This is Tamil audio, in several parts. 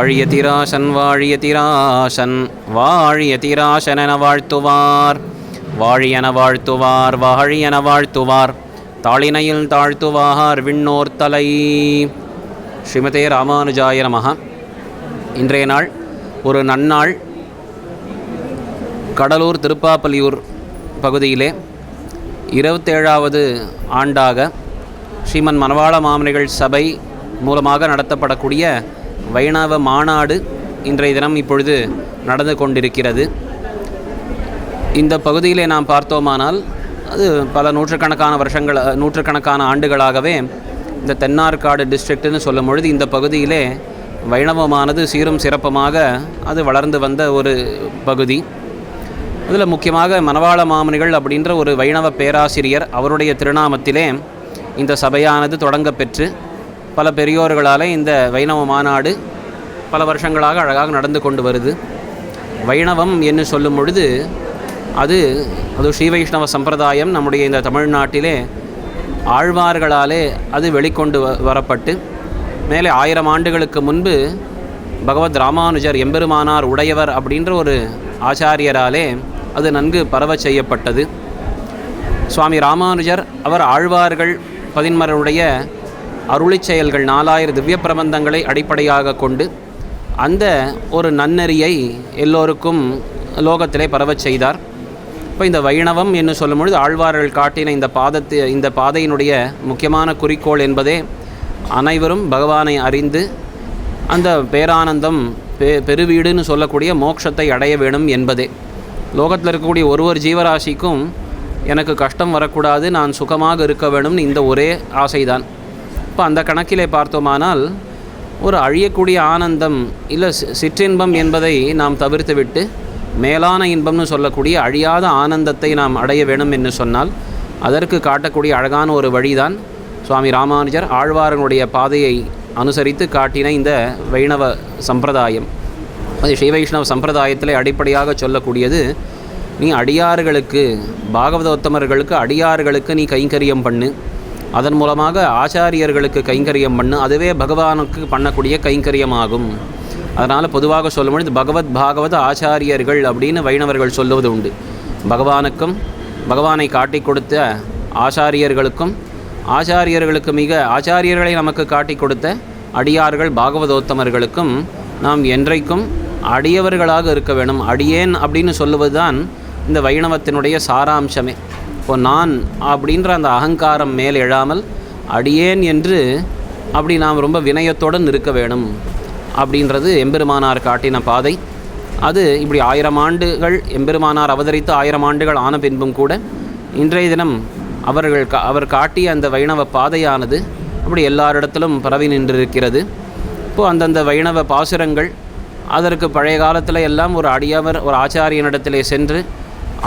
வாழியதிராசன் வாழியதிராசன் வாழியதிராசனென வாழ்த்துவார். வாழியென வாழ்த்துவார் வாழியென வாழ்த்துவார் தாளினையில் தாழ்த்துவார் விண்ணோர் தலை. ஸ்ரீமதே ராமானுஜாய நமஹ. இன்றைய நாள் ஒரு நன்னாள். கடலூர் திருப்பாப்பலியூர் பகுதியிலே 27வது ஆண்டாக ஸ்ரீமன் மணவாள மாமுனிகள் சபை மூலமாக நடத்தப்படக்கூடிய வைணவ மாநாடு இன்றைய தினம் இப்பொழுது நடந்து கொண்டிருக்கிறது. இந்த பகுதியிலே நாம் பார்த்தோமானால் அது பல நூற்றுக்கணக்கான ஆண்டுகளாகவே இந்த தென்னார்காடு டிஸ்ட்ரிக்ட்னு சொல்லும் பொழுது இந்த பகுதியிலே வைணவமானது சீரும் சிறப்புமாக அது வளர்ந்து வந்த ஒரு பகுதி. அதில் முக்கியமாக மணவாள மாமுனிகள் அப்படின்ற ஒரு வைணவ பேராசிரியர் அவருடைய திருநாமத்திலே இந்த சபையானது தொடங்க பெற்று பல பெரியோர்களால் இந்த வைணவ மாநாடு பல வருஷங்களாக அழகாக நடந்து கொண்டு வருது. வைணவம் என்று சொல்லும் பொழுது அது ஸ்ரீ வைஷ்ணவ சம்பிரதாயம் நம்முடைய இந்த தமிழ்நாட்டிலே ஆழ்வார்களாலே அது வெளிக்கொண்டு வரப்பட்டு மேலே 1000 ஆண்டுகளுக்கு முன்பு பகவத் ராமானுஜர் எம்பெருமானார் உடையவர் அப்படின்ற ஒரு ஆச்சாரியராலே அது நன்கு பரவ செய்யப்பட்டது. சுவாமி ராமானுஜர் அவர் ஆழ்வார்கள் 11 அருளிச் செயல்கள் 4000 திவ்ய பிரபந்தங்களை அடிப்படையாக கொண்டு அந்த ஒரு நன்னெறியை எல்லோருக்கும் லோகத்திலே பரவச் செய்தார். இப்போ இந்த வைணவம் என்று சொல்லும்பொழுது ஆழ்வார்கள் காட்டின இந்த பாதையினுடைய முக்கியமான குறிக்கோள் என்பதே அனைவரும் பகவானை அறிந்து அந்த பேரானந்தம் பெருவீடுன்னு சொல்லக்கூடிய மோட்சத்தை அடைய வேணும் என்பதே. லோகத்தில் இருக்கக்கூடிய ஒரு ஜீவராசிக்கும் எனக்கு கஷ்டம் வரக்கூடாது, நான் சுகமாக இருக்க வேணும்னு இந்த ஒரே ஆசைதான். இப்போ அந்த கணக்கிலே பார்த்தோமானால் ஒரு அழியக்கூடிய ஆனந்தம் இல்லை சிற்றின்பம் என்பதை நாம் தவிர்த்துவிட்டு மேலான இன்பம்னு சொல்லக்கூடிய அழியாத ஆனந்தத்தை நாம் அடைய வேணும் என்று சொன்னால் அதற்கு காட்டக்கூடிய அழகான ஒரு வழிதான் சுவாமி ராமானுஜர் ஆழ்வாரனுடைய பாதையை அனுசரித்து காட்டின இந்த வைணவ சம்பிரதாயம். அது ஸ்ரீ வைஷ்ணவ சம்பிரதாயத்தில் அடிப்படையாக சொல்லக்கூடியது, நீ அடியார்களுக்கு பாகவதோத்தமர்களுக்கு அடியார்களுக்கு நீ கைங்கரியம் பண்ணு, அதன் மூலமாக ஆச்சாரியர்களுக்கு கைங்கரியம் பண்ணு, அதுவே பகவானுக்கு பண்ணக்கூடிய கைங்கரியமாகும். அதனால் பொதுவாக சொல்லும்பொழுது பாகவத ஆச்சாரியர்கள் அப்படின்னு வைணவர்கள் சொல்லுவது உண்டு. பகவானுக்கும் பகவானை காட்டி கொடுத்த ஆச்சாரியர்களுக்கும் ஆச்சாரியர்களுக்கு மிக ஆச்சாரியர்களை நமக்கு காட்டி கொடுத்த அடியார்கள் பாகவதோத்தமர்களுக்கும் நாம் என்றைக்கும் அடியவர்களாக இருக்க வேணும். அடியேன் அப்படின்னு சொல்லுவது தான் இந்த வைணவத்தினுடைய சாராம்சமே. இப்போ நான் அப்படின்ற அந்த அகங்காரம் மேல் எழாமல் அடியேன் என்று அப்படி நாம் ரொம்ப வினயத்துடன் இருக்க வேணும் அப்படின்றது எம்பெருமானார் காட்டின பாதை. அது இப்படி 1000 ஆண்டுகள் எம்பெருமானார் அவதரித்து 1000 ஆண்டுகள் ஆன பின்பும் கூட இன்றைய தினம் அவர் காட்டிய அந்த வைணவ பாதையானது அப்படி எல்லாரிடத்திலும் பரவி நின்றிருக்கிறது. இப்போது அந்தந்த வைணவ பாசுரங்கள் அதற்கு பழைய காலத்தில் எல்லாம் ஒரு அடியவர் ஒரு ஆச்சாரியனிடத்திலே சென்று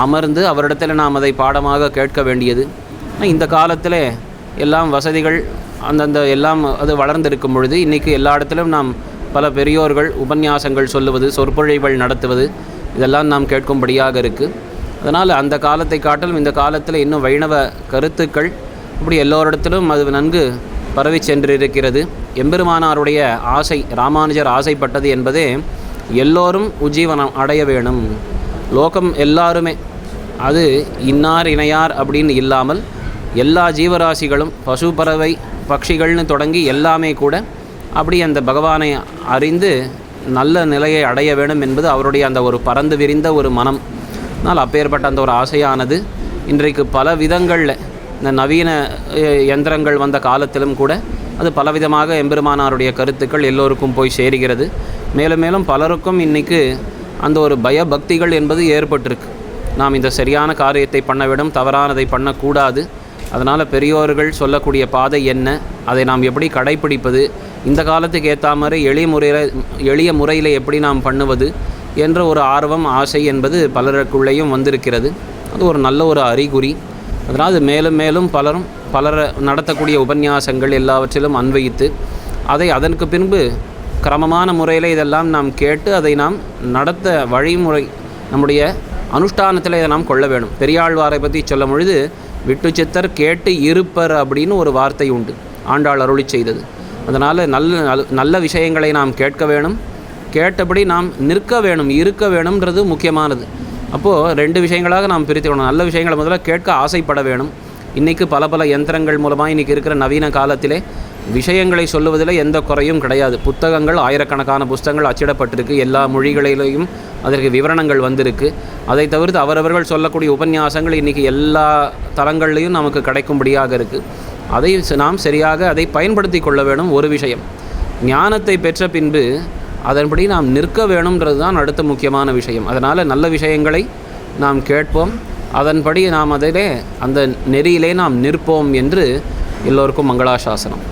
அமர்ந்து அவரிடத்தில் நாம் அதை பாடமாக கேட்க வேண்டியது. இந்த காலத்தில் எல்லாம் வசதிகள் அந்தந்த எல்லாம் அது வளர்ந்திருக்கும் பொழுது இன்றைக்கி எல்லா இடத்திலும் நாம் பல பெரியோர்கள் உபன்யாசங்கள் சொல்லுவது, சொற்பொழிவுகள் நடத்துவது இதெல்லாம் நாம் கேட்கும்படியாக இருக்குது. அதனால் அந்த காலத்தை காட்டிலும் இந்த காலத்தில் இன்னும் வைணவ கருத்துக்கள் இப்படி எல்லோரிடத்திலும் அது நன்கு பரவி சென்றிருக்கிறது. எம்பெருமானாருடைய ஆசை, ராமானுஜர் ஆசைப்பட்டது என்பதே எல்லோரும் உஜ்ஜீவனம் அடைய வேணும். லோகம் எல்லாருமே அது இன்னார் இணையார் அப்படின்னு இல்லாமல் எல்லா ஜீவராசிகளும் பசு பறவை பட்சிகள்னு தொடங்கி எல்லாமே கூட அப்படி அந்த பகவானை அறிந்து நல்ல நிலையை அடைய வேண்டும் என்பது அவருடைய அந்த ஒரு பறந்து விரிந்த ஒரு மனம். அதனால் அப்பேற்பட்ட அந்த ஒரு ஆசையானது இன்றைக்கு பல விதங்களில் இந்த நவீன யந்திரங்கள் வந்த காலத்திலும் கூட அது பலவிதமாக எம்பெருமானாருடைய கருத்துக்கள் எல்லோருக்கும் போய் சேருகிறது. மேலும் மேலும் பலருக்கும் இன்றைக்கு அந்த ஒரு பயபக்திகள் என்பது ஏற்பட்டிருக்கு. நாம் இந்த சரியான காரியத்தை பண்ண வேண்டும், தவறானதை பண்ணக்கூடாது. அதனால் பெரியோர்கள் சொல்லக்கூடிய பாதை என்ன, அதை நாம் எப்படி கடைப்பிடிப்பது, இந்த காலத்துக்கு ஏற்ற மாதிரி எளிய முறையில் எப்படி நாம் பண்ணுவது என்ற ஒரு ஆர்வம் ஆசை என்பது பலருக்குள்ளேயும் வந்திருக்கிறது. அது ஒரு நல்ல ஒரு அறிகுறி. அதனால் அது மேலும் மேலும் பலர் நடத்தக்கூடிய உபன்யாசங்கள் எல்லாவற்றிலும் அன்வயித்து அதை அதற்கு பின்பு கிரமமான முறையில் இதெல்லாம் நாம் கேட்டு அதை நாம் நடத்த வழிமுறை நம்முடைய அனுஷ்டானத்தில் இதை நாம் கொள்ள வேணும். பெரியாழ்வாரை பற்றி சொல்லும் பொழுது விட்டு சித்தர் கேட்டு இருப்பர் அப்படின்னு ஒரு வார்த்தை உண்டு, ஆண்டாள் அருளி செய்தது. அதனால் நல்ல விஷயங்களை நாம் கேட்க வேணும், கேட்டபடி நாம் நிற்க வேணும், இருக்க வேணும்ன்றது முக்கியமானது. அப்போது 2 விஷயங்களாக நாம் பிரித்துக்கணும். நல்ல விஷயங்களை முதல்ல கேட்க ஆசைப்பட வேணும். இன்றைக்கு பல யந்திரங்கள் மூலமாக இன்றைக்கி இருக்கிற நவீன காலத்திலே விஷயங்களை சொல்லுவதில் எந்த குறையும் கிடையாது. புத்தகங்கள், ஆயிரக்கணக்கான புத்தகங்கள் அச்சிடப்பட்டிருக்கு, எல்லா மொழிகளிலேயும் அதற்கு விவரணங்கள் வந்திருக்கு. அதை தவிர்த்து அவரவர்கள் சொல்லக்கூடிய உபன்யாசங்கள் இன்றைக்கி எல்லா தளங்கள்லேயும் நமக்கு கிடைக்கும்படியாக இருக்குது. அதை நாம் சரியாக அதை பயன்படுத்தி கொள்ள வேணும். ஒரு விஷயம், ஞானத்தை பெற்ற பின்பு அதன்படி நாம் நிற்க வேணும்ன்றது தான் அடுத்த முக்கியமான விஷயம். அதனால் நல்ல விஷயங்களை நாம் கேட்போம், அதன்படி நாம் அதிலே அந்த நெறியிலே நாம் நிற்போம் என்று எல்லோருக்கும் மங்களாசாசனம்.